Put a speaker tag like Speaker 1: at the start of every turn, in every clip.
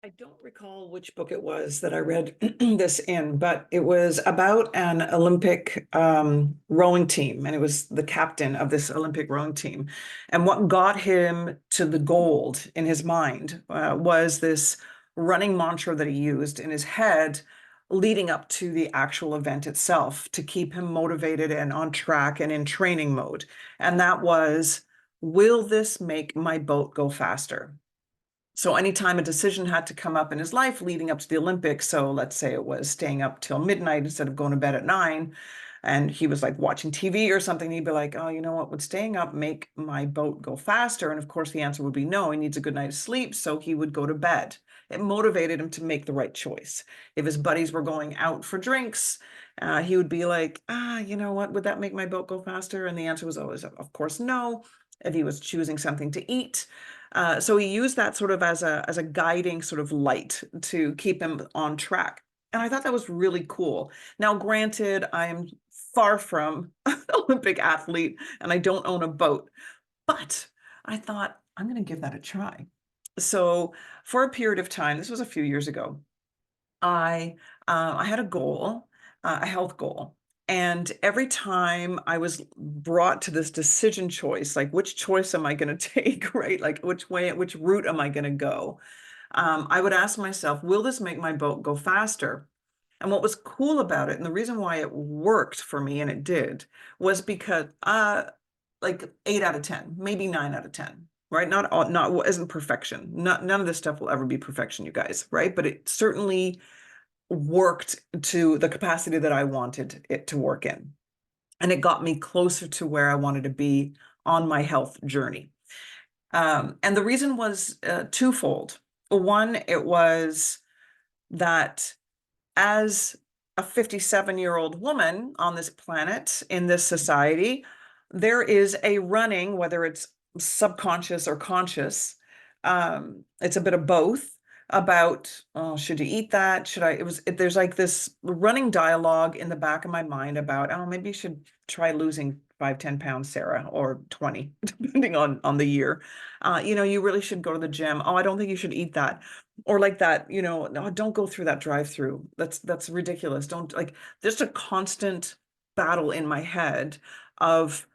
Speaker 1: I don't recall which book it was that I read this in, but it was about an Olympic rowing team, and it was the captain of this Olympic rowing team. And what got him to the gold in his mind was this running mantra that he used in his head leading up to the actual event itself to keep him motivated and on track and in training mode. And that was, will this make my boat go faster? So anytime a decision had to come up in his life leading up to the Olympics, so let's say it was staying up till midnight instead of going to bed at 9, and he was like watching TV or something, he'd be like, oh, you know what, would staying up make my boat go faster? And of course, the answer would be no, he needs a good night's sleep, so he would go to bed. It motivated him to make the right choice. If his buddies were going out for drinks, he would be like, you know what, would that make my boat go faster? And the answer was always, of course, no. If he was choosing something to eat, so he used that sort of as a guiding sort of light to keep him on track. And I thought that was really cool. Now, granted, I am far from an Olympic athlete and I don't own a boat, but I thought I'm going to give that a try. So for a period of time, this was a few years ago, I had a goal, a health goal. And every time I was brought to this decision choice, like which choice am I going to take, right? Like which route am I going to go? I would ask myself, will this make my boat go faster? And what was cool about it, and the reason why it worked for me, and it did, was because like 8 out of 10, maybe 9 out of 10, right? Not isn't perfection. None of this stuff will ever be perfection, you guys, right? But it certainly worked to the capacity that I wanted it to work in. And it got me closer to where I wanted to be on my health journey. And the reason was twofold. One, it was that as a 57-year-old woman on this planet, in this society, there is a running, whether it's subconscious or conscious, it's a bit of both, about, oh, should you eat that? There's like this running dialogue in the back of my mind about, oh, maybe you should try losing 5, 10 pounds, Sarah, or 20, depending on the year. You really should go to the gym. Oh, I don't think you should eat that. Or like that, no, don't go through that drive-through. That's ridiculous. Don't, like, there's a constant battle in my head of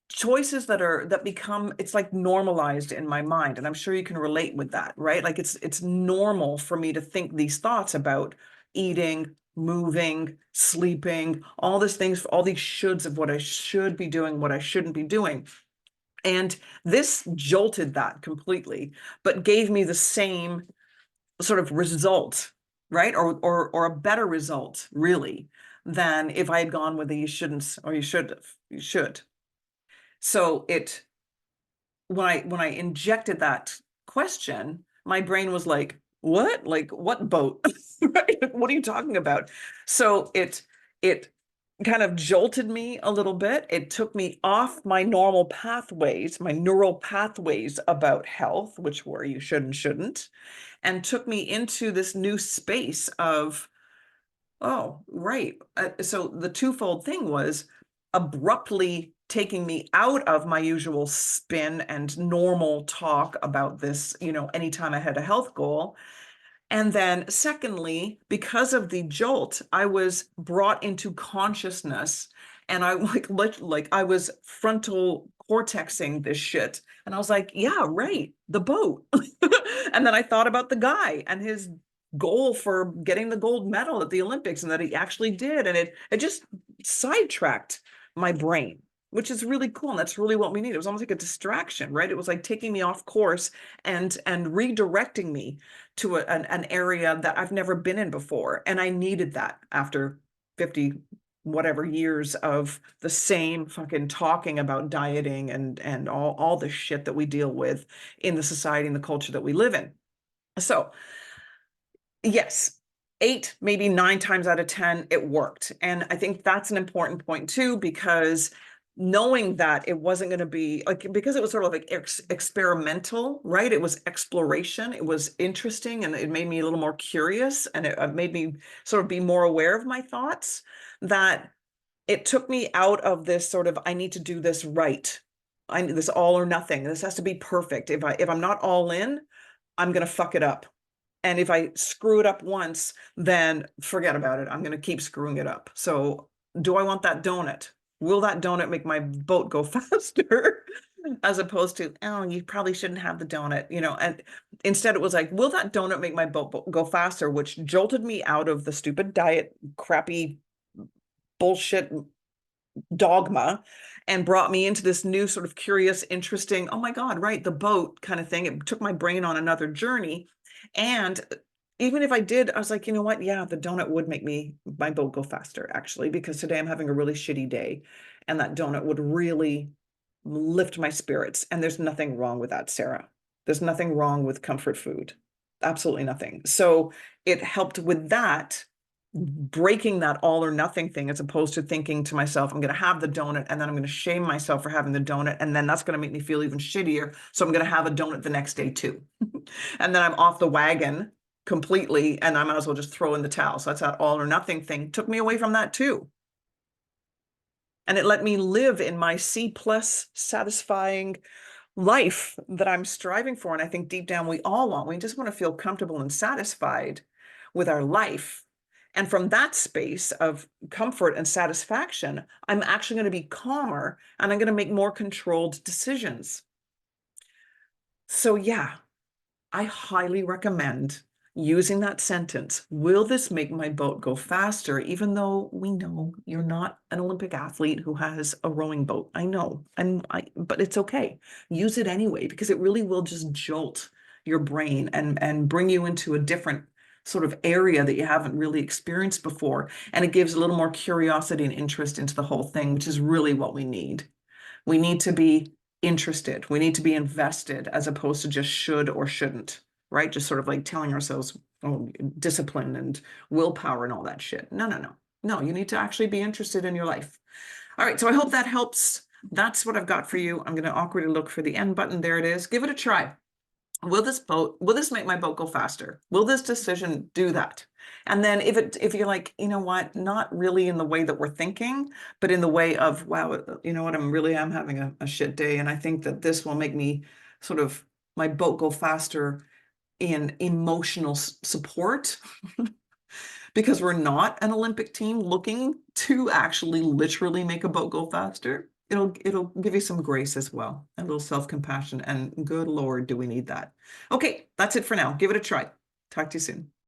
Speaker 1: choices that become, it's like normalized in my mind. And I'm sure you can relate with that, right? Like it's normal for me to think these thoughts about eating, moving, sleeping, all these things, all these shoulds of what I should be doing, what I shouldn't be doing. And this jolted that completely, but gave me the same sort of result, right? Or a better result, really, than if I had gone with the you shouldn't or you should have. You should. So when I injected that question, my brain was like, what? Like what boat? Right? What are you talking about? So it kind of jolted me a little bit. It took me off my normal pathways, my neural pathways about health, which were you should and shouldn't, and took me into this new space of, oh, right. So the twofold thing was abruptly taking me out of my usual spin and normal talk about this, anytime I had a health goal. And then secondly, because of the jolt, I was brought into consciousness, and I like I was frontal cortexing this shit. And I was like, yeah, right, the boat. And then I thought about the guy and his goal for getting the gold medal at the Olympics, and that he actually did. And it just sidetracked my brain, which is really cool. And that's really what we need. It was almost like a distraction, right? It was like taking me off course and redirecting me to an area that I've never been in before. And I needed that after 50 whatever years of the same fucking talking about dieting and all the shit that we deal with in the society and the culture that we live in. So yes, 8, maybe 9 times out of 10, it worked. And I think that's an important point too, because knowing that it wasn't going to be like, because it was sort of like experimental, right? It was exploration. It was interesting, and it made me a little more curious, and it made me sort of be more aware of my thoughts, that it took me out of this sort of, I need to do this right. I need this all or nothing. This has to be perfect. If I'm not all in, I'm going to fuck it up. And if I screw it up once, then forget about it. I'm going to keep screwing it up. So do I want that donut? Will that donut make my boat go faster? As opposed to, oh, you probably shouldn't have the donut, and instead it was like, will that donut make my boat go faster? Which jolted me out of the stupid diet, crappy bullshit dogma, and brought me into this new sort of curious, interesting, oh my God, right, the boat kind of thing. It took my brain on another journey. And even if I did, I was like, you know what? Yeah, the donut would make my boat go faster, actually, because today I'm having a really shitty day. And that donut would really lift my spirits. And there's nothing wrong with that, Sarah. There's nothing wrong with comfort food. Absolutely nothing. So it helped with that, breaking that all or nothing thing, as opposed to thinking to myself, I'm going to have the donut and then I'm going to shame myself for having the donut. And then that's going to make me feel even shittier. So I'm going to have a donut the next day too. And then I'm off the wagon completely and I might as well just throw in the towel. So that's that all or nothing thing. Took me away from that too. And it let me live in my C+ satisfying life that I'm striving for. And I think deep down we all want. We just want to feel comfortable and satisfied with our life. And from that space of comfort and satisfaction, I'm actually going to be calmer and I'm going to make more controlled decisions. So yeah, I highly recommend using that sentence. Will this make my boat go faster? Even though we know you're not an Olympic athlete who has a rowing boat. I know, but it's okay. Use it anyway, because it really will just jolt your brain and bring you into a different sort of area that you haven't really experienced before. And it gives a little more curiosity and interest into the whole thing, which is really what we need. We need to be interested. We need to be invested as opposed to just should or shouldn't, right? Just sort of like telling ourselves, oh, discipline and willpower and all that shit. No, no, no. No, you need to actually be interested in your life. All right, so I hope that helps. That's what I've got for you. I'm going to awkwardly look for the end button. There it is. Give it a try. Will this make my boat go faster? Will this decision do that? And then if you're like, you know what, not really in the way that we're thinking, but in the way of, wow, you know what, I'm having a shit day. And I think that this will make me sort of my boat go faster in emotional support because we're not an Olympic team looking to actually literally make a boat go faster. It'll give you some grace as well, a little self-compassion, and good Lord, do we need that. Okay, that's it for now. Give it a try. Talk to you soon.